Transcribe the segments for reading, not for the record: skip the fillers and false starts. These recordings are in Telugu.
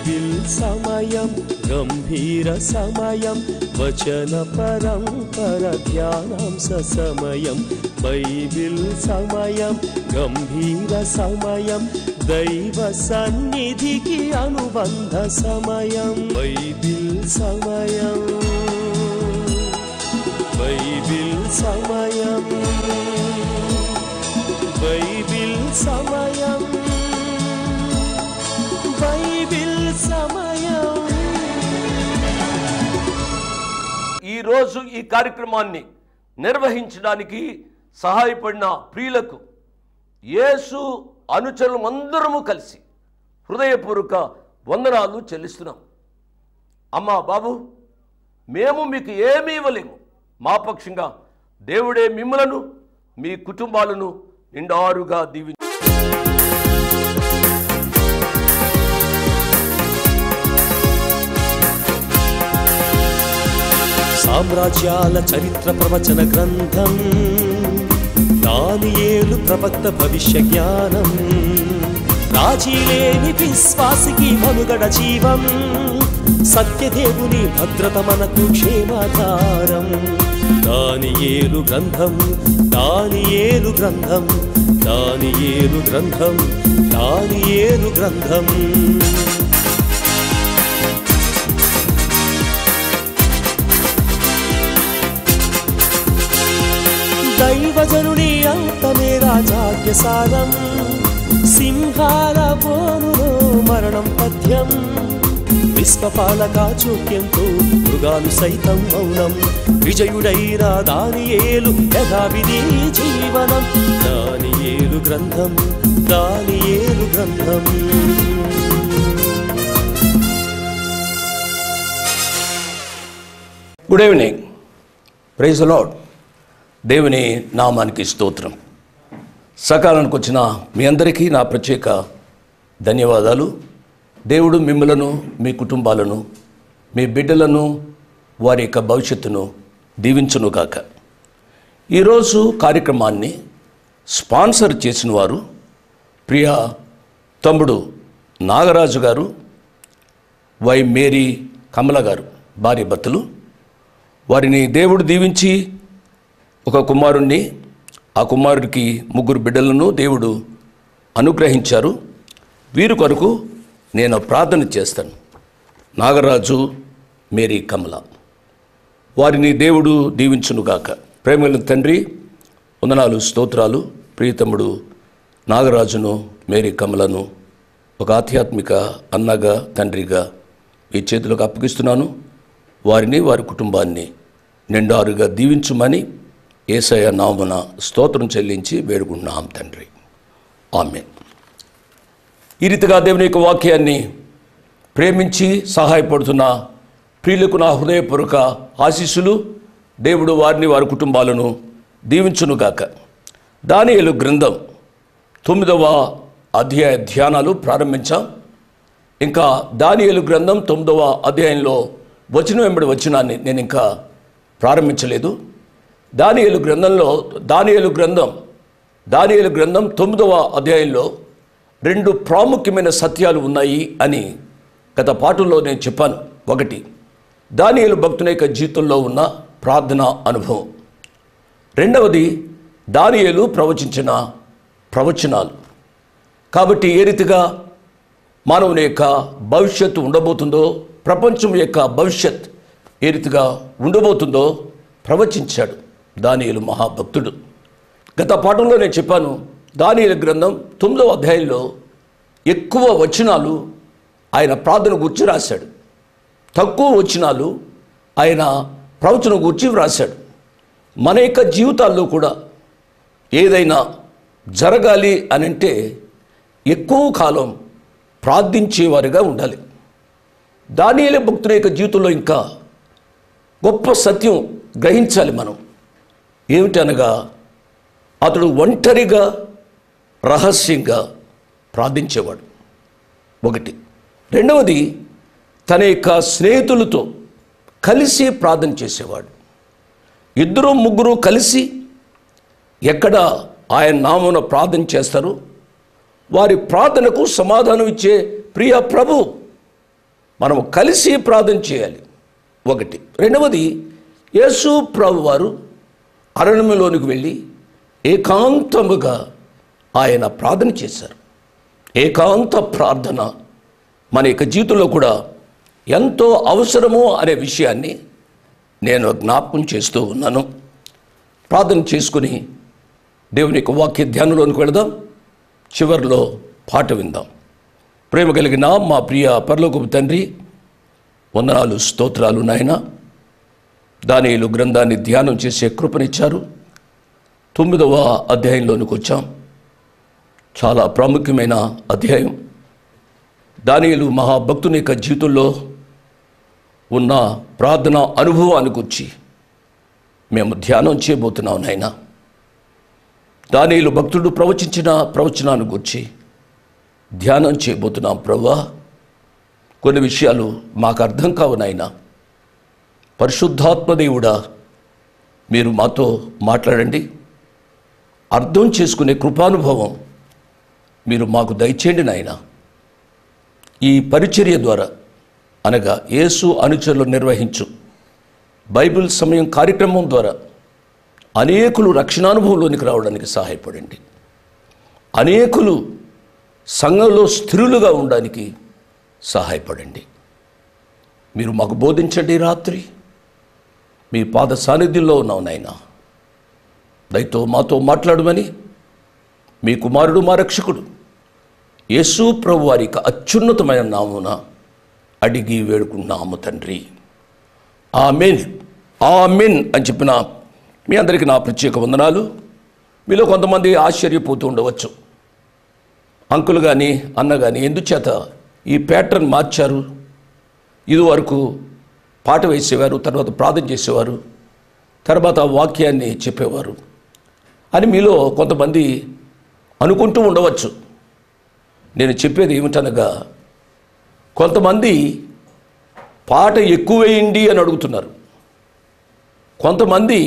బైబిల్ సమయం గంభీర సమయం వచన పరంపర ధ్యానాంశ సమయం బైబిల్ సమయం గంభీర సమయం దైవ సన్నిధికి అనుబంధ సమయం బైబిల్ సమయం బైబిల్ సమయం బైబిల్ సమయం బైబిల్ సమయం. ఈరోజు ఈ కార్యక్రమాన్ని నిర్వహించడానికి సహాయపడిన ప్రియులకు యేసు అనుచరులందరము కలిసి హృదయపూర్వక వందనాలు చెల్లిస్తున్నాం. అమ్మా బాబు, మేము మీకు ఏమీ ఇవ్వలేము. మా పక్షంగా దేవుడే మిమ్మలను మీ కుటుంబాలను నిండారుగా దీవించు. సామ్రాజ్యాల చరిత్ర ప్రవచన గ్రంథం దానియేలు ప్రవక్త భవిష్య జ్ఞానం రాజీలేని విశ్వాసికి మనుగడ జీవం సత్యదేవుని భద్రత మనకు క్షేమాధారం దానియేలు గ్రంథం దానియేలు గ్రంథం దానియేలు గ్రంథం దానియేలు గ్రంథం. దైవజనుని అంతమే రాజాజ్ఞసారం సింహాల బోనులో మరణం పద్యం విశ్వపాలక చోక్యంతో మృగాలు సైతం మౌనం విజయుడైరా దానియేలు యథావిధి జీవనం దానియేలు గ్రంథం దానియేలు గ్రంథం. Good evening. Praise the lord. దేవుని నామానికి స్తోత్రం. సకాలానికి వచ్చిన మీ అందరికీ నా ప్రత్యేక ధన్యవాదాలు. దేవుడు మిమ్మలను మీ కుటుంబాలను మీ బిడ్డలను వారి యొక్క భవిష్యత్తును దీవించును గాక. ఈరోజు కార్యక్రమాన్ని స్పాన్సర్ చేసిన వారు ప్రియ తమ్ముడు నాగరాజు గారు, వై మేరీ కమల గారు, భార్య భర్తలు. వారిని దేవుడు దీవించి ఒక కుమారుణ్ణి, ఆ కుమారుడికి 3 బిడ్డలను దేవుడు అనుగ్రహించారు. వీరి కొరకు నేను ప్రార్థన చేస్తాను. నాగరాజు, మేరీ కమల, వారిని దేవుడు దీవించునుగాక. ప్రేమల తండ్రి, వందనాలు, స్తోత్రాలు. ప్రియతమ్ముడు నాగరాజును, మేరీ కమలను ఒక ఆధ్యాత్మిక అన్నగా, తండ్రిగా ఈ చేతులకు అప్పగిస్తున్నాను. వారిని, వారి కుటుంబాన్ని నిండారుగా దీవించుమని యేసయ్య నామమున స్తోత్రం చెల్లించి వేడుకుంటున్నాం తండ్రి. ఆమేన్. ఈ రీతిగా దేవుని యొక్క వాక్యాన్ని ప్రేమించి సహాయపడుతున్న ప్రియులకు నా హృదయపూర్వక ఆశీస్సులు. దేవుడు వారిని, వారి కుటుంబాలను దీవించునుగాక. దానియేలు గ్రంథం 9వ అధ్యాయ ధ్యానాలు ప్రారంభించాం. ఇంకా దానియేలు గ్రంథం 9వ అధ్యాయంలో వచనం వెంబడి వచనాన్ని నేను ఇంకా ప్రారంభించలేదు. దానియేలు గ్రంథం 9వ అధ్యాయంలో 2 ప్రాముఖ్యమైన సత్యాలు ఉన్నాయి అని గత పాఠంలో నేను చెప్పాను. ఒకటి, దానియేలు భక్తుని యొక్క జీవితంలో ఉన్న ప్రార్థన అనుభవం. రెండవది, దానియేలు ప్రవచించిన ప్రవచనాలు. కాబట్టి ఏ రీతిగా మానవుని యొక్క భవిష్యత్తు ఉండబోతుందో, ప్రపంచం యొక్క భవిష్యత్ ఏ రీతిగా ఉండబోతుందో ప్రవచించాడు దానియేలు మహాభక్తుడు. గత పాఠంలో నేను చెప్పాను, దానియేలు గ్రంథం 9వ అధ్యాయంలో ఎక్కువ వచనాలు ఆయన ప్రార్థన గురించి రాశాడు, తక్కువ వచనాలు ఆయన ప్రవచనం గురించి వ్రాశాడు. మన యొక్క జీవితాల్లో కూడా ఏదైనా జరగాలి అని అంటే ఎక్కువ కాలం ప్రార్థించేవారిగా ఉండాలి. దానియేలు భక్తుని యొక్క జీవితంలో ఇంకా గొప్ప సత్యం గ్రహించాలి మనం. ఏమిటనగా, అతడు ఒంటరిగా రహస్యంగా ప్రార్థించేవాడు. ఒకటి. రెండవది, తన యొక్క స్నేహితులతో కలిసి ప్రార్థన చేసేవాడు. 2-3 కలిసి ఎక్కడ ఆయన నామమున ప్రార్థన చేస్తారు, వారి ప్రార్థనకు సమాధానం ఇచ్చే ప్రియ ప్రభు మనం కలిసి ప్రార్థన చేయాలి. ఒకటి. రెండవది, యేసు ప్రభు వారు అరణ్యంలోనికి వెళ్ళి ఏకాంతముగా ఆయన ప్రార్థన చేశారు. ఏకాంత ప్రార్థన మన యొక్క జీవితంలో కూడా ఎంతో అవసరము అనే విషయాన్ని నేను జ్ఞాపకం చేస్తూ ఉన్నాను. ప్రార్థన చేసుకుని దేవుని యొక్క వాక్య ధ్యానంలోనికి వెళదాం. చివరిలో పాట విందాం. ప్రేమ కలిగిన మా ప్రియ పరలోకపు తండ్రి, వందనాలు, స్తోత్రాలు నాయన. దానియేలు గ్రంథాన్ని ధ్యానం చేసే కృపనిచ్చారు. 9వ అధ్యాయంలోనికి వచ్చాం. చాలా ప్రాముఖ్యమైన అధ్యాయం. దానియేలు మహాభక్తుని యొక్క జీవితంలో ఉన్న ప్రార్థన అనుభవాన్ని గురించి మేము ధ్యానం చేయబోతున్నాం నాయన. దానియేలు భక్తుడు ప్రవచించిన ప్రవచనాన్ని గురించి ధ్యానం చేయబోతున్నాం ప్రభువా. కొన్ని విషయాలు మాకు అర్థం కావు నాయన. పరిశుద్ధాత్మ దేవుడా, మీరు మాతో మాట్లాడండి. అర్థం చేసుకునే కృపానుభవం మీరు మాకు దయచేయండి నాయన. ఈ పరిచర్య ద్వారా, అనగా యేసు అనుచరులు నిర్వహించు బైబిల్ సమయం కార్యక్రమం ద్వారా అనేకులు రక్షణానుభవంలోనికి రావడానికి సహాయపడండి. అనేకులు సంఘంలో స్థిరులుగా ఉండడానికి సహాయపడండి. మీరు మాకు బోధించండి. రాత్రి మీ పాద సాన్నిధ్యంలో ఉన్నాం నాయన. దయతో మాతో మాట్లాడమని మీ కుమారుడు, మా రక్షకుడు యేసు ప్రభు వారికి అత్యున్నతమైన నామమున అడిగి వేడుకున్నాము తండ్రి. ఆమేన్, ఆమేన్ అని చెప్పిన మీ అందరికీ నా ప్రత్యేక వందనాలు. మీలో కొంతమంది ఆశ్చర్యపోతూ ఉండవచ్చు, అంకుల్ కానీ అన్న కానీ ఎందుచేత ఈ ప్యాటర్న్ మార్చారు? ఇదివరకు పాట వేసేవారు, తర్వాత ప్రార్థన చేసేవారు, తర్వాత వాక్యాన్ని చెప్పేవారు అని మీలో కొంతమంది అనుకుంటూ ఉండవచ్చు. నేను చెప్పేది ఏమిటనగా, కొంతమంది పాట ఎక్కువ వేయండి అని అడుగుతున్నారు, కొంతమంది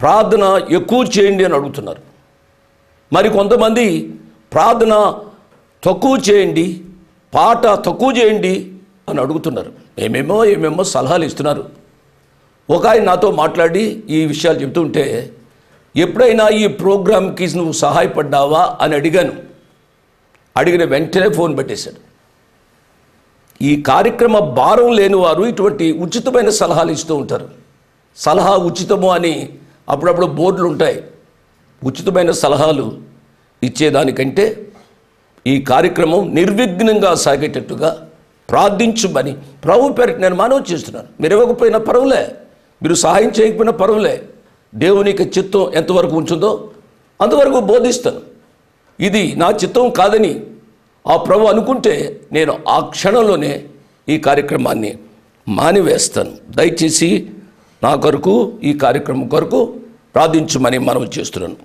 ప్రార్థన ఎక్కువ చేయండి అని అడుగుతున్నారు, మరి కొంతమంది ప్రార్థన తక్కువ చేయండి, పాట తక్కువ చేయండి అని అడుగుతున్నారు. ఏమేమో సలహాలు ఇస్తున్నారు. ఒక ఆయన నాతో మాట్లాడి ఈ విషయాలు చెబుతుంటే, ఎప్పుడైనా ఈ ప్రోగ్రామ్కి నువ్వు సహాయపడ్డావా అని అడిగాను. అడిగిన వెంటనే ఫోన్ పెట్టేశాడు. ఈ కార్యక్రమ భారం లేని వారు ఇటువంటి ఉచితమైన సలహాలు ఇస్తూ ఉంటారు. సలహా ఉచితము అని అప్పుడప్పుడు బోర్డులు ఉంటాయి. ఉచితమైన సలహాలు ఇచ్చేదానికంటే ఈ కార్యక్రమం నిర్విఘ్నంగా సాగేటట్టుగా ప్రార్థించుమని ప్రభు పేరిట నేను మనవి చేస్తున్నాను. మీరు ఇవ్వకపోయినా పర్వాలే, మీరు సహాయం చేయకపోయినా పర్వాలే. దేవునికి చిత్తం ఎంతవరకు ఉంటుందో అంతవరకు బోధిస్తాను. ఇది నా చిత్తం కాదని ఆ ప్రభు అనుకుంటే నేను ఆ క్షణంలోనే ఈ కార్యక్రమాన్ని మానివేస్తాను. దయచేసి నా కొరకు, ఈ కార్యక్రమం కొరకు ప్రార్థించమని మనవి చేస్తున్నాను.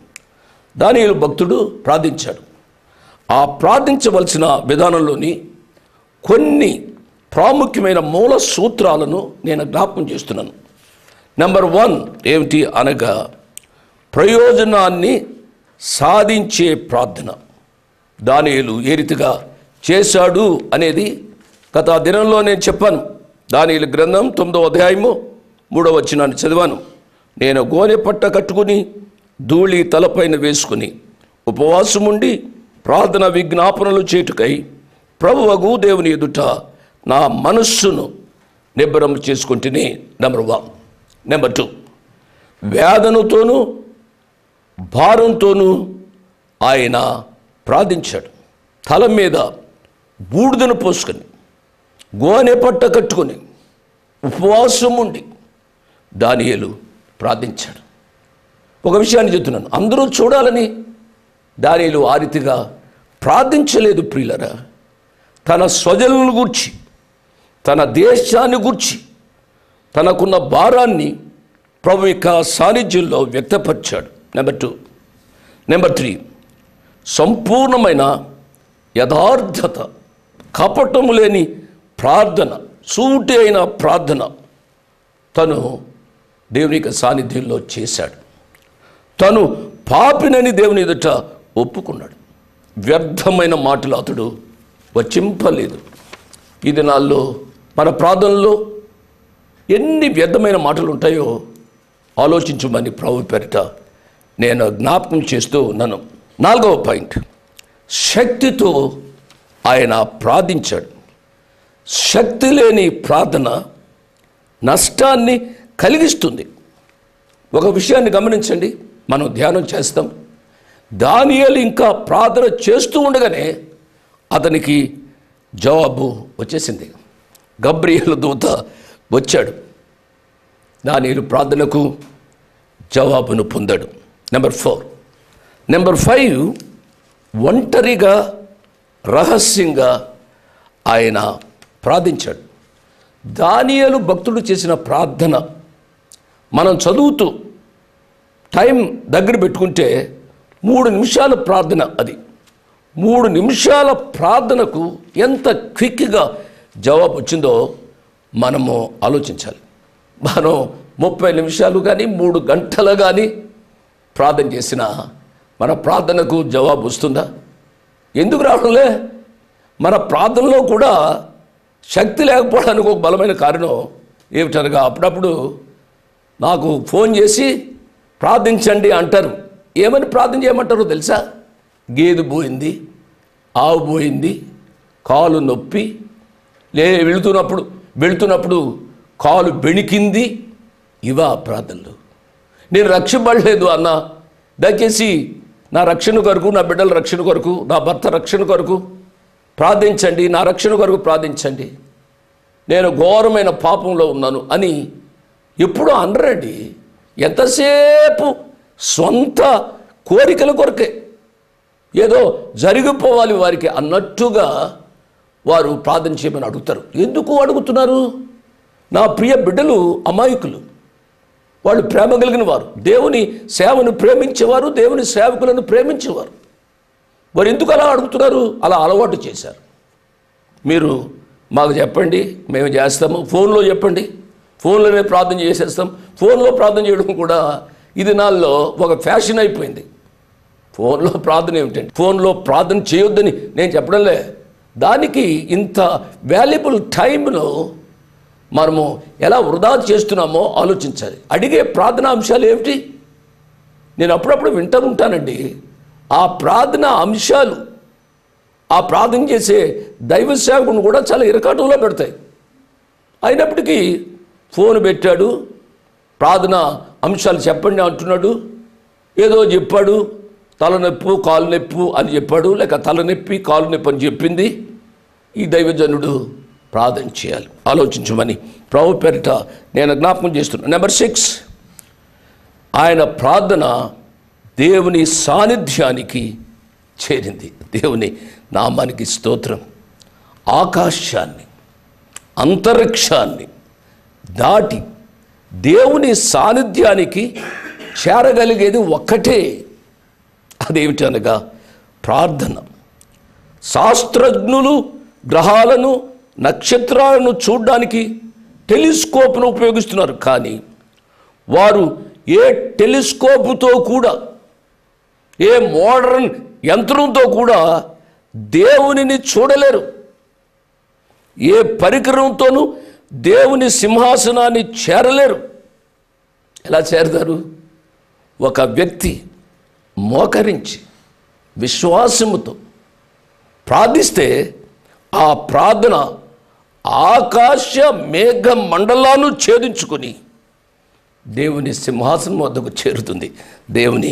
దానియేలు భక్తుడు ప్రార్థించాడు. ఆ ప్రార్థించవలసిన విధానంలోని కొన్ని ప్రాముఖ్యమైన మూల సూత్రాలను నేను జ్ఞాపకం చేస్తున్నాను. నెంబర్ 1 ఏమిటి అనగా, ప్రయోజనాన్ని సాధించే ప్రార్థన. దానియేలు ఏ రీతిగా చేశాడు అనేది గత దినంలో నేను చెప్పాను. దానియేలు గ్రంథం 9వ అధ్యాయము 3వ వచనాన్ని చదివాను. నేను గోనె పట్ట కట్టుకుని ధూళి తలపైన వేసుకుని ఉపవాసం ఉండి ప్రార్థన విజ్ఞాపనలు చేటుకై ప్రభువగు దేవుని ఎదుట నా మనస్సును నిబ్బరం చేసుకుంటేనే. నెంబర్ 1. నెంబర్ 2, వేదనతోనూ భారంతోనూ ఆయన ప్రార్థించాడు. తల మీద బూడిదను పోసుకొని గోనె పట్ట కట్టుకొని ఉపవాసం ఉండి దానియేలు ప్రార్థించాడు. ఒక విషయాన్ని చెప్తున్నాను, అందరూ చూడాలని దానియేలు ఆ రీతిగా ప్రార్థించలేదు ప్రియులరా. తన స్వజనులను గూర్చి, తన దేశాన్ని గూర్చి, తనకున్న భారాన్ని ప్రభు యొక్క సాన్నిధ్యంలో వ్యక్తపరిచాడు. నెంబర్ 2. నెంబర్ 3, సంపూర్ణమైన యథార్థత, కపటము లేని ప్రార్థన, సూటి అయిన ప్రార్థన తను దేవుని యొక్క సాన్నిధ్యంలో చేశాడు. తను పాపినని దేవుని ఎదుట ఒప్పుకున్నాడు. వ్యర్థమైన మాటలు అతడు వచింపలేదు. ఈ దినాల్లో మన ప్రార్థనలో ఎన్ని వ్యర్థమైన మాటలు ఉంటాయో ఆలోచించమని ప్రభు పేరిట నేను జ్ఞాపకం చేస్తూ ఉన్నాను. 4వ పాయింట్, శక్తితో ఆయన ప్రార్థించాడు. శక్తి లేని ప్రార్థన నష్టాన్ని కలిగిస్తుంది. ఒక విషయాన్ని గమనించండి, మనం ధ్యానం చేస్తాం. దానియేలు ఇంకా ప్రార్థన చేస్తూ ఉండగానే అతనికి జవాబు వచ్చేసింది. గబ్రియేలు దూత వచ్చాడు. దానియేలు ప్రార్థనకు జవాబును పొందాడు. నెంబర్ 4. నెంబర్ 5, ఒంటరిగా రహస్యంగా ఆయన ప్రార్థించాడు. దానియేలు భక్తుడు చేసిన ప్రార్థన మనం చదువుతూ టైం దగ్గర పెట్టుకుంటే 3 నిమిషాల ప్రార్థన. అది 3 నిమిషాల ప్రార్థనకు ఎంత క్విక్గా జవాబు వచ్చిందో మనము ఆలోచించాలి. మనం 30 నిమిషాలు కానీ 3 గంటలు కానీ ప్రార్థన చేసినా మన ప్రార్థనకు జవాబు వస్తుందా? ఎందుకు రావడంలే? మన ప్రార్థనలో కూడా శక్తి లేకపోవడానికి ఒక బలమైన కారణం ఏమిటనగా, అప్పుడప్పుడు నాకు ఫోన్ చేసి ప్రార్థించండి అంటారు. ఏమని ప్రార్థన చేయమంటారో తెలుసా? గేదె పోయింది, ఆవు పోయింది, కాలు నొప్పి, వెళుతున్నప్పుడు కాలు బెణికింది. ఇవా ప్రార్థనలు. నేను రక్షింపబడలేదు అన్న, దయచేసి నా రక్షణ కొరకు, నా బిడ్డల రక్షణ కొరకు, నా భర్త రక్షణ కొరకు ప్రార్థించండి, నా రక్షణ కొరకు ప్రార్థించండి, నేను ఘోరమైన పాపంలో ఉన్నాను అని ఎప్పుడూ అనరండి. ఎంతసేపు సొంత కోరికల కొరకే, ఏదో జరిగిపోవాలి వారికి అన్నట్టుగా వారు ప్రార్థన చేయమని అడుగుతారు. ఎందుకు అడుగుతున్నారు? నా ప్రియ బిడ్డలు అమాయకులు, వాళ్ళు ప్రేమ కలిగిన వారు, దేవుని సేవను ప్రేమించేవారు, దేవుని సేవకులను ప్రేమించేవారు. వారు ఎందుకు అలా అడుగుతున్నారు? అలా అలవాటు చేశారు. మీరు మాకు చెప్పండి, మేము చేస్తాము. ఫోన్లో చెప్పండి, ఫోన్లోనే ప్రార్థన చేసేస్తాం. ఫోన్లో ప్రార్థన చేయడం కూడా ఈ దినాల్లో ఒక ఫ్యాషన్ అయిపోయింది. ఫోన్లో ప్రార్థన ఏమిటండి? ఫోన్లో ప్రార్థన చేయొద్దని నేను చెప్పడంలే. దానికి ఇంత వాల్యుబుల్ టైంలో మనము ఎలా వృధా చేస్తున్నామో ఆలోచించాలి. అడిగే ప్రార్థనా అంశాలు ఏమిటి? నేను అప్పుడప్పుడు వింటూ ఉంటానండి. ఆ ప్రార్థన అంశాలు ఆ ప్రార్థన చేసే దైవ సేవకుని కూడా చాలా ఇరకాటంలో పెడతాయి. అయినప్పటికీ ఫోన్ పెట్టాడు, ప్రార్థన అంశాలు చెప్పండి అంటున్నాడు, ఏదో చెప్పాడు, తలనొప్పు కాలు నొప్పు అని చెప్పాడు, లేక తలనొప్పి కాలు నొప్పి అని చెప్పింది. ఈ దైవజనుడు ప్రార్థన చేయాలి, ఆలోచించమని ప్రభు పేరిట నేను జ్ఞాపకం చేస్తున్నాను. నెంబర్ 6, ఆయన ప్రార్థన దేవుని సాన్నిధ్యానికి చేరింది. దేవుని నామానికి స్తోత్రం. ఆకాశాన్ని అంతరిక్షాన్ని దాటి దేవుని సాన్నిధ్యానికి చేరగలిగేది ఒక్కటే, అదేమిటనగా ప్రార్థన. శాస్త్రజ్ఞులు గ్రహాలను నక్షత్రాలను చూడడానికి టెలిస్కోప్ను ఉపయోగిస్తున్నారు, కానీ వారు ఏ టెలిస్కోపుతో కూడా, ఏ మోడర్న్ యంత్రంతో కూడా దేవునిని చూడలేరు. ఏ పరికరంతోనూ దేవుని సింహాసనాన్ని చేరలేరు. ఎలా చేరతారు? ఒక వ్యక్తి మోకరించి విశ్వాసముతో ప్రార్థిస్తే ఆ ప్రార్థన ఆకాశ మేఘ మండలాలను ఛేదించుకొని దేవుని సింహాసనం వద్దకు చేరుతుంది. దేవుని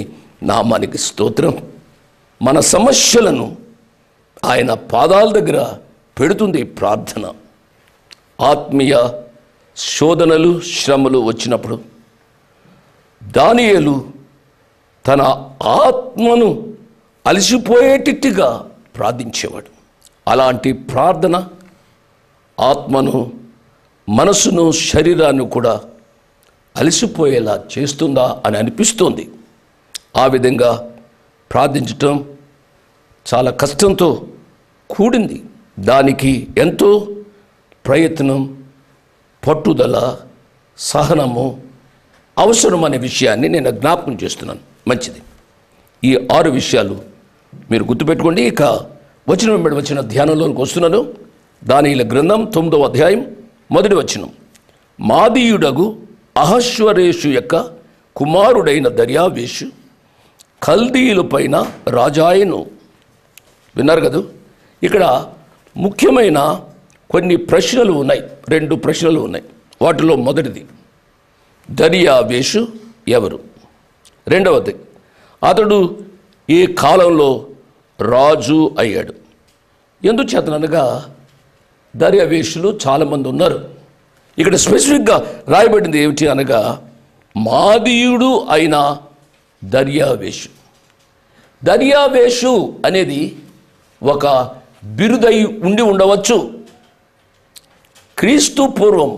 నామానికి స్తోత్రం. మన సమస్యలను ఆయన పాదాల దగ్గర పెడుతుంది ప్రార్థన. ఆత్మీయ శోధనలు శ్రమలు వచ్చినప్పుడు దానియేలు తన ఆత్మను అలసిపోయేటట్టుగా ప్రార్థించేవాడు. అలాంటి ప్రార్థన ఆత్మను, మనసును, శరీరాన్ని కూడా అలసిపోయేలా చేస్తుందా అని అనిపిస్తోంది. ఆ విధంగా ప్రార్థించటం చాలా కష్టంతో కూడింది. దానికి ఎంతో ప్రయత్నం, పట్టుదల, సహనము అవసరమనే విషయాన్ని నేను జ్ఞాపకం చేస్తున్నాను. మంచిది. ఈ 6 విషయాలు మీరు గుర్తుపెట్టుకోండి. ఇక వచ్చిన ధ్యానంలోకి వస్తున్నాను. దానియేలు గ్రంథం 9వ అధ్యాయం 1వ వచనం. మాదీయుడగు అహశ్వరేషు యొక్క కుమారుడైన దర్యావేషు కల్దీయుల పైన రాజాయను. విన్నారు కదా, ఇక్కడ ముఖ్యమైన కొన్ని ప్రశ్నలు ఉన్నాయి, 2 ప్రశ్నలు ఉన్నాయి. వాటిలో మొదటిది, దర్యావేషు ఎవరు? రెండవది, అతడు ఏ కాలంలో రాజు అయ్యాడు? ఎందుచేతనగా దర్యావేషులు చాలామంది ఉన్నారు. ఇక్కడ స్పెసిఫిక్గా రాయబడింది ఏమిటి అనగా, మాదీయుడు అయిన దర్యావేషు. దర్యావేషు అనేది ఒక బిరుదై ఉండి ఉండవచ్చు. క్రీస్తు పూర్వం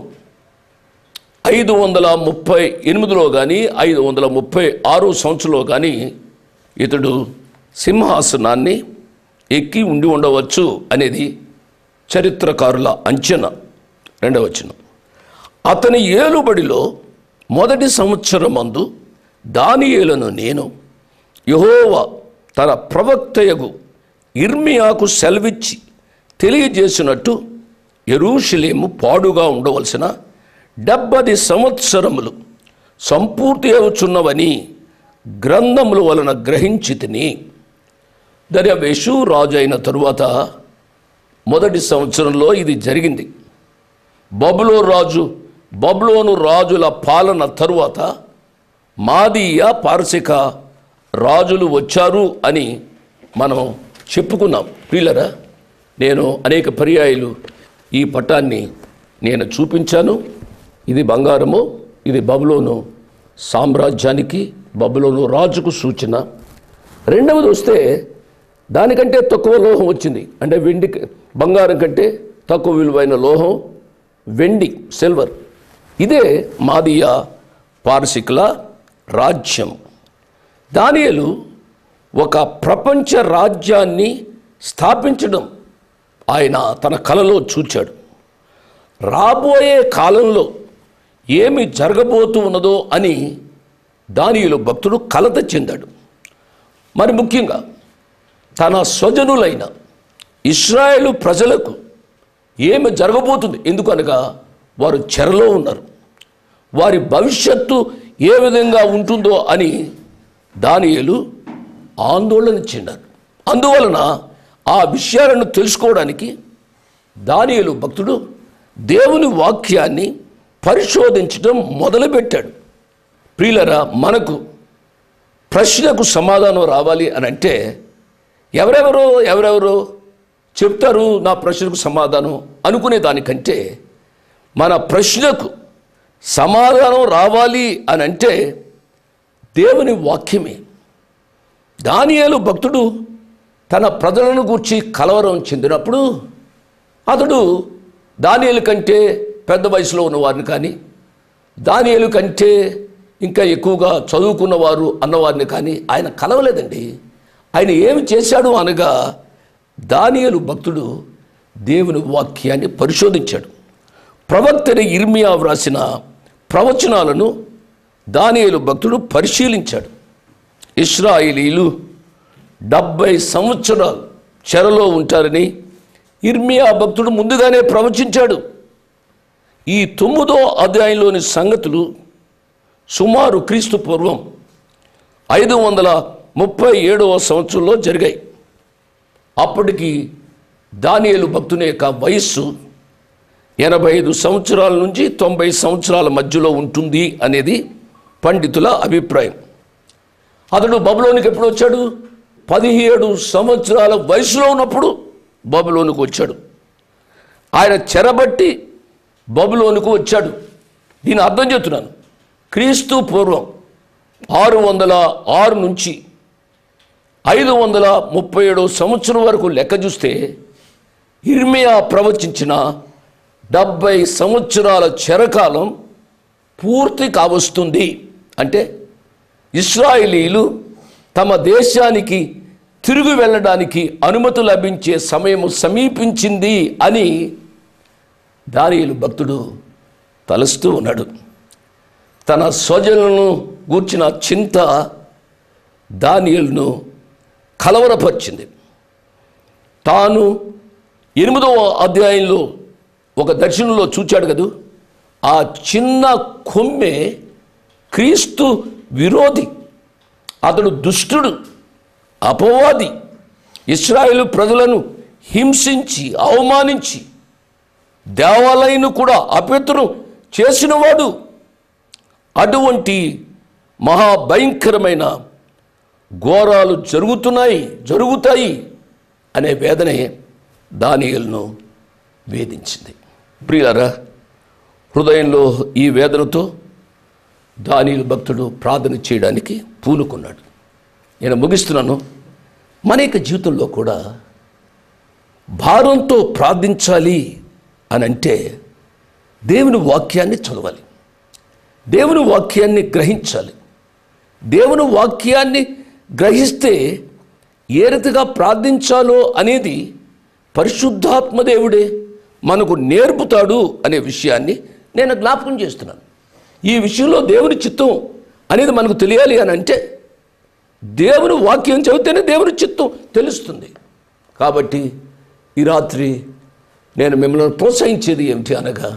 538లో కానీ 536 సంవత్సరంలో కానీ ఇతడు సింహాసనాన్ని ఎక్కి ఉండి ఉండవచ్చు అనేది చరిత్రకారుల అంచనా. 2వ వచనం, అతని ఏలుబడిలో మొదటి సంవత్సరమందు దానియేలును నేను యెహోవా తన ప్రవక్తయగు ఇర్మియాకు సెలవిచ్చి తెలియజేసినట్టు యెరూషలేము పాడుగా ఉండవలసిన 70 సంవత్సరములు సంపూర్తి అవుచున్నవని గ్రంథముల వలన గ్రహించి తిని. దర్యావేషు రాజు అయిన తరువాత మొదటి సంవత్సరంలో ఇది జరిగింది. బబులోను రాజుల పాలన తరువాత మాదీయ పారసిక రాజులు వచ్చారు అని మనం చెప్పుకున్నాం. ప్రియులరా, నేను అనేక పర్యాయాలు ఈ పటాన్ని నేను చూపించాను. ఇది బంగారము, ఇది బబులోను సామ్రాజ్యానికి, బబులోను రాజుకు సూచన. రెండవది వస్తే దానికంటే తక్కువ లోహం వచ్చింది. అంటే బంగారం కంటే తక్కువ విలువైన లోహం వెండి, సిల్వర్. ఇదే మాదీయ పారసికుల రాజ్యం. దానియేలు ఒక ప్రపంచ రాజ్యాన్ని స్థాపించడం ఆయన తన కలలో చూచాడు. రాబోయే కాలంలో ఏమి జరగబోతూ ఉన్నదో అని దానియేలు భక్తుడు కలత చెందాడు. మరి ముఖ్యంగా తన స్వజనులైన ఇశ్రాయేలు ప్రజలకు ఏమి జరగబోతుంది, ఎందుకనగా వారు చెరలో ఉన్నారు, వారి భవిష్యత్తు ఏ విధంగా ఉంటుందో అని దానియేలు ఆందోళన చెందాడు. అందువలన ఆ విషయాలను తెలుసుకోవడానికి దానియేలు భక్తుడు దేవుని వాక్యాన్ని పరిశోధించడం మొదలుపెట్టాడు. ప్రియులరా, మనకు ప్రశ్నకు సమాధానం రావాలి అని అంటే ఎవరెవరో చెప్తారు నా ప్రశ్నకు సమాధానం అనుకునే దానికంటే మన ప్రశ్నకు సమాధానం రావాలి అని అంటే దేవుని వాక్యమే. దానియేలు భక్తుడు తన ప్రజలను గూర్చి కలవరం చెందినప్పుడు అతడు దానియేలు కంటే పెద్ద వయసులో ఉన్నవారిని కానీ, దానియేలు కంటే ఇంకా ఎక్కువగా చదువుకున్నవారు అన్నవారిని కానీ ఆయన కలవలేదండి. ఆయన ఏమి చేశాడు అనగా దానియేలు భక్తుడు దేవుని వాక్యాన్ని పరిశోధించాడు. ప్రవక్త ఇర్మియా వ్రాసిన ప్రవచనాలను దానియేలు భక్తుడు పరిశీలించాడు. ఇశ్రాయేలీలు 70 సంవత్సరాలు చెరలో ఉంటారని ఇర్మియా భక్తుడు ముందుగానే ప్రవచించాడు. ఈ 9వ అధ్యాయంలోని సంగతులు సుమారు క్రీస్తు పూర్వం 537వ సంవత్సరంలో జరిగాయి. అప్పటికి దానియేలు భక్తుని యొక్క వయస్సు 85 సంవత్సరాల నుంచి 90 సంవత్సరాల మధ్యలో ఉంటుంది అనేది పండితుల అభిప్రాయం. అతడు బబులోనికి ఎప్పుడు వచ్చాడు? 17 సంవత్సరాల వయసులో ఉన్నప్పుడు బబులోనికి వచ్చాడు. ఆయన చెరబట్టి బబులోనికి వచ్చాడు. దీని అర్థం చెప్తున్నాను. క్రీస్తు పూర్వం 606 నుంచి 537 సంవత్సరం వరకు లెక్క చూస్తే ఇర్మియా ప్రవచించిన 70 సంవత్సరాల చెరకాలం పూర్తి కావస్తుంది. అంటే ఇశ్రాయేలీలు తమ దేశానికి తిరిగి వెళ్ళడానికి అనుమతి లభించే సమయం సమీపించింది అని దానియేలు భక్తుడు తలుస్తూ ఉన్నాడు. తన స్వజనులను గూర్చిన చింత దానియేలును కలవరపరిచింది. తాను 8వ అధ్యాయంలో ఒక దర్శనంలో చూచాడు కదూ, ఆ చిన్న కొమ్మె క్రీస్తు విరోధి, అతడు దుష్టుడు, అపవాది, ఇశ్రాయేలు ప్రజలను హింసించి అవమానించి దేవాలయాన్ని కూడా అపవిత్రం చేసినవాడు. అటువంటి మహాభయంకరమైన ఘోరాలు జరుగుతాయి అనే వేదనే దానియేలును వేధించింది. ప్రియులారా, హృదయంలో ఈ వేదనతో దానియేలు భక్తుడు ప్రార్థన చేయడానికి పూనుకున్నాడు. నేను ముగిస్తున్నాను. మన యొక్క జీవితంలో కూడా భారంతో ప్రార్థించాలి అని అంటే దేవుని వాక్యాన్ని చదవాలి, దేవుని వాక్యాన్ని గ్రహించాలి. దేవుని వాక్యాన్ని గ్రహిస్తే ఏ రీతిగా ప్రార్థించాలో అనేది పరిశుద్ధాత్మ దేవుడే మనకు నేర్పుతాడు అనే విషయాన్ని నేను జ్ఞాపకం చేస్తున్నాను. ఈ విషయంలో దేవుని చిత్తం అనేది మనకు తెలియాలి అని అంటే దేవుని వాక్యం చదివితేనే దేవుని చిత్తం తెలుస్తుంది. కాబట్టి ఈ రాత్రి నేను మిమ్మల్ని ప్రోత్సహించేది ఏమిటి అనగా,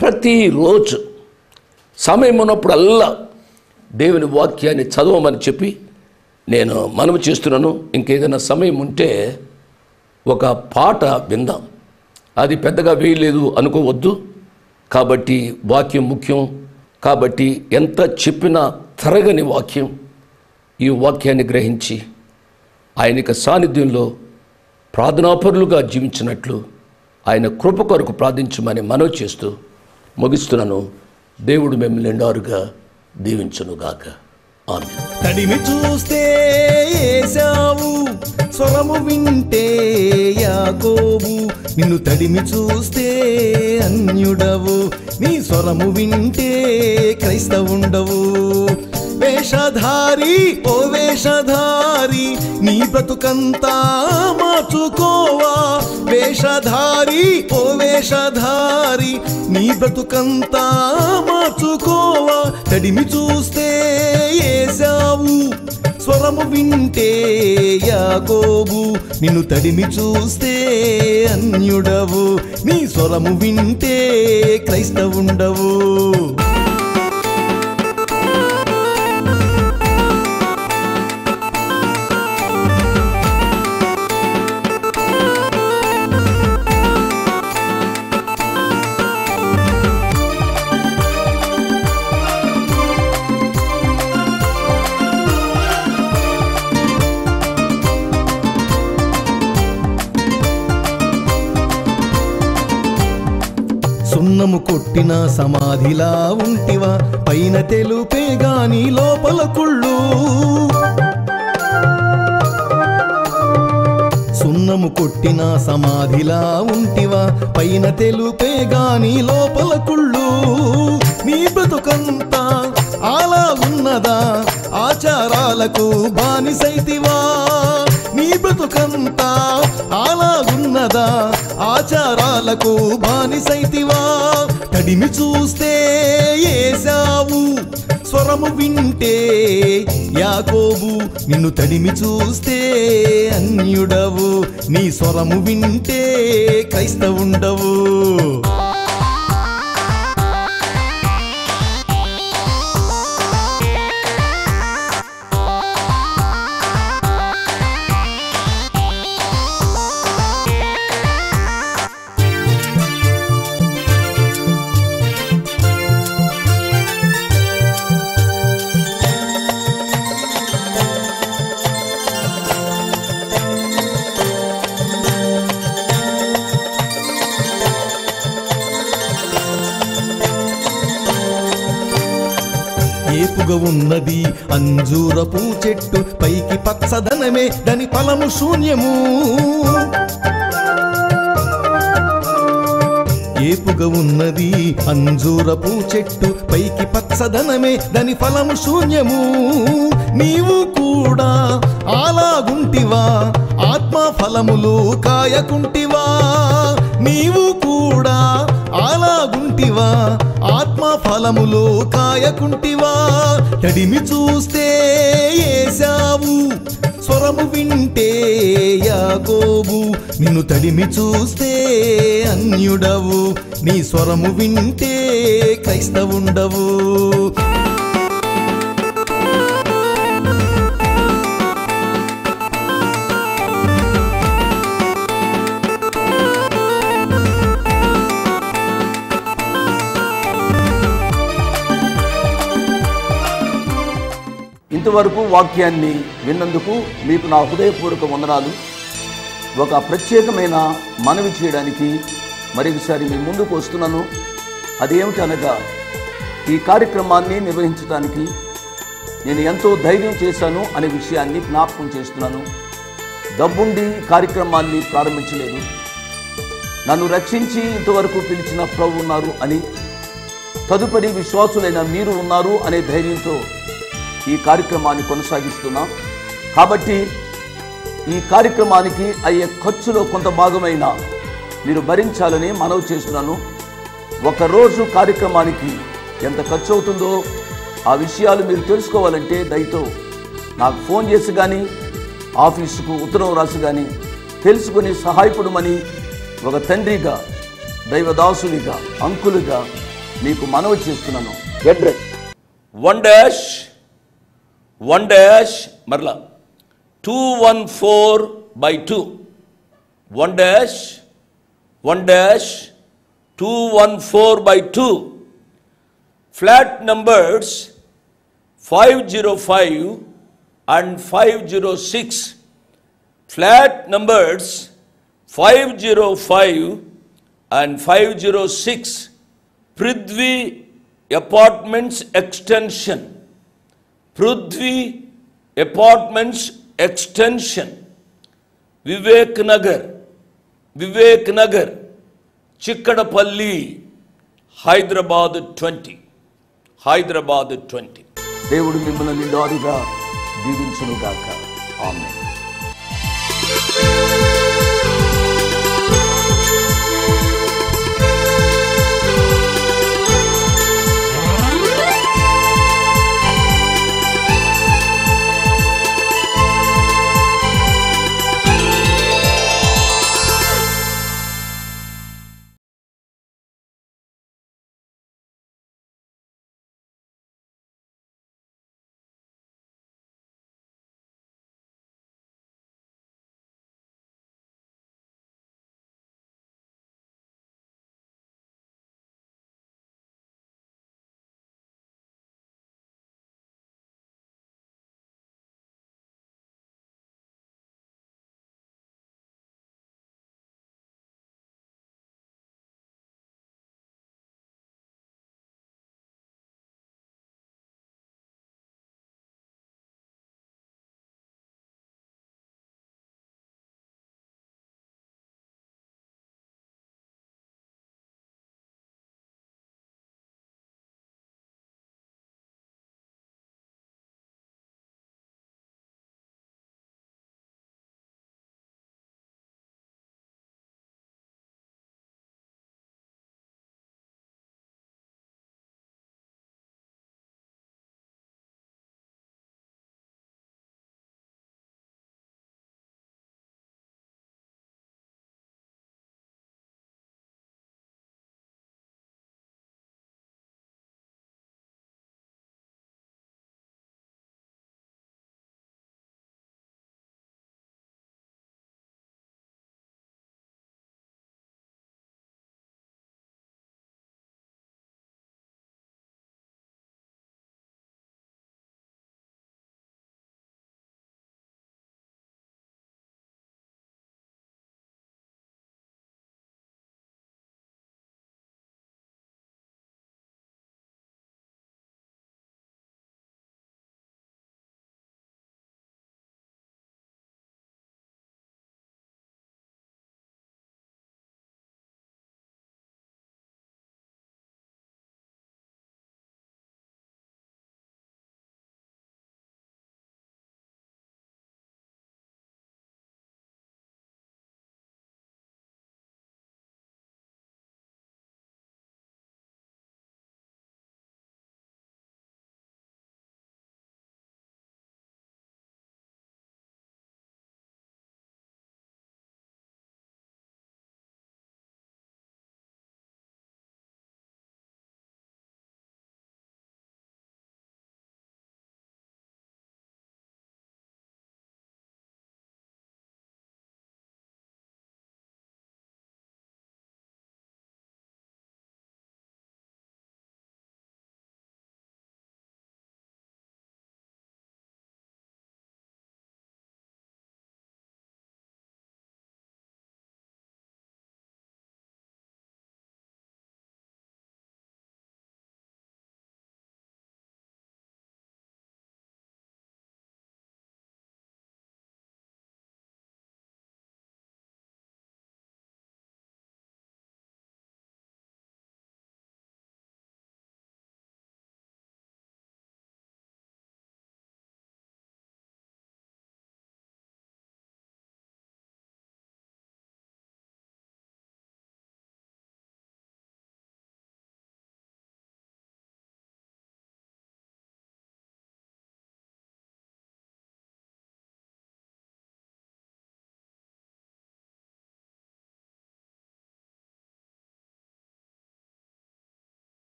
ప్రతిరోజు సమయం ఉన్నప్పుడల్లా దేవుని వాక్యాన్ని చదవమని చెప్పి నేను మనవి చేస్తున్నాను. ఇంకేదైనా సమయం ఉంటే ఒక పాట విందాం. అది పెద్దగా వేయలేదు అనుకోవద్దు. కాబట్టి వాక్యం ముఖ్యం. కాబట్టి ఎంత చెప్పినా తరగని వాక్యం. ఈ వాక్యాన్ని గ్రహించి ఆయన సాన్నిధ్యంలో ప్రార్థనాపరులుగా జీవించినట్లు ఆయన కృప కొరకు ప్రార్థించమని మనవి చేస్తూ ముగిస్తున్నాను. దేవుడు మిమ్మల్ని నిండారుగా దీవించునుగాక. ఆమేన్. తడిమి చూస్తే ఏశావు, స్వరము వింటే యాకోబు. నిన్ను తడిమి చూస్తే అన్యుడవు, నీ స్వరము వింటే క్రైస్తవుండవు. వేషధారి ఓ వేషధారి, నీ బ్రతుకంతా మార్చుకోవా. వేషధారి ఓ వేషధారి, నీ బ్రతుకంతా మార్చుకోవా. తడిమి చూస్తే ఏశావు, స్వరము వింటే యాకోబు. నిన్ను తడిమి చూస్తే అన్యుడవు, నీ స్వరము వింటే క్రైస్తవుండవు. సున్నము కొట్టిన సమాధిలా ఉంటివా, పైన తెలుపే గాని లోపల కుళ్ళు. సున్నము కొట్టిన సమాధిలా ఉంటివా, పైన తెలుపే గాని లోపల కుళ్ళు. నీ బ్రతుకంతా అలా ఉన్నదా, ఆచారాలకు బానిసైతివా. నీ బ్రతుకంతా అలా ఉన్నదా, ఆచారాలకు బానిసైతివా. తడిమి చూస్తే ఏశావు, స్వరము వింటే యాకోబు. నిన్ను తడిమి చూస్తే అన్యుడవు, నీ స్వరము వింటే క్రైస్తవుండవు. ఏపుగా ఉన్నది అంజూరపు చెట్టు, పైకి పచ్చదనమే దాని ఫలము శూన్యము. ఏపుగా ఉన్నది అంజూరపు చెట్టు, పైకి పచ్చదనమే దాని ఫలము శూన్యము. నీవు కూడా అలాగుంటివా, ఆత్మ ఫలములు కాయకుంటివా. నీవు కూడా అలాగుంటివా, ఆత్మ ఫలములు కాయకుంటివా. తడిమి చూస్తే ఏశావు, స్వరము వింటే యాకోబు, నిన్ను తడిమి చూస్తే అన్యుడవు, నీ స్వరము వింటే క్రైస్తవుండవు. ఇంతవరకు వాక్యాన్ని విన్నందుకు మీకు నా హృదయపూర్వక వందనాలు. ఒక ప్రత్యేకమైన మనవి చేయడానికి మరొకసారి మీ ముందుకు వస్తున్నాను. అదేమిటి అనగా, ఈ కార్యక్రమాన్ని నిర్వహించడానికి నేను ఎంతో ధైర్యం చేశాను అనే విషయాన్ని జ్ఞాపకం చేస్తున్నాను. డబ్బుండి కార్యక్రమాన్ని ప్రారంభించలేదు. నన్ను రక్షించి ఇంతవరకు పిలిచిన ప్రభు ఉన్నారు అని, తదుపరి విశ్వాసులైన మీరు ఉన్నారు అనే ధైర్యంతో ఈ కార్యక్రమాన్ని కొనసాగిస్తున్నాం. కాబట్టి ఈ కార్యక్రమానికి అయ్యే ఖర్చులో కొంత భాగమైన మీరు భరించాలని మనవి చేస్తున్నాను. ఒకరోజు కార్యక్రమానికి ఎంత ఖర్చు అవుతుందో ఆ విషయాలు మీరు తెలుసుకోవాలంటే దయతో నాకు ఫోన్ చేసి కానీ, ఆఫీసుకు ఉత్తరం రాసి కానీ తెలుసుకుని సహాయపడమని ఒక తండ్రిగా, దైవదాసునిగా, అంకులుగా మీకు మనవి చేస్తున్నాను. అడ్రస్ 1-1 మరలా 214/2 1-1-214/2 flat numbers 505 and 506. Flat numbers 505 and 506. Prithvi apartments extension, Prithvi apartments extension, Vivek Nagar, Chikkadpally, Hyderabad 20. దేవుడు మిమ్మల్ని నిండారుగా దీవించునుగాక. ఆమేన్.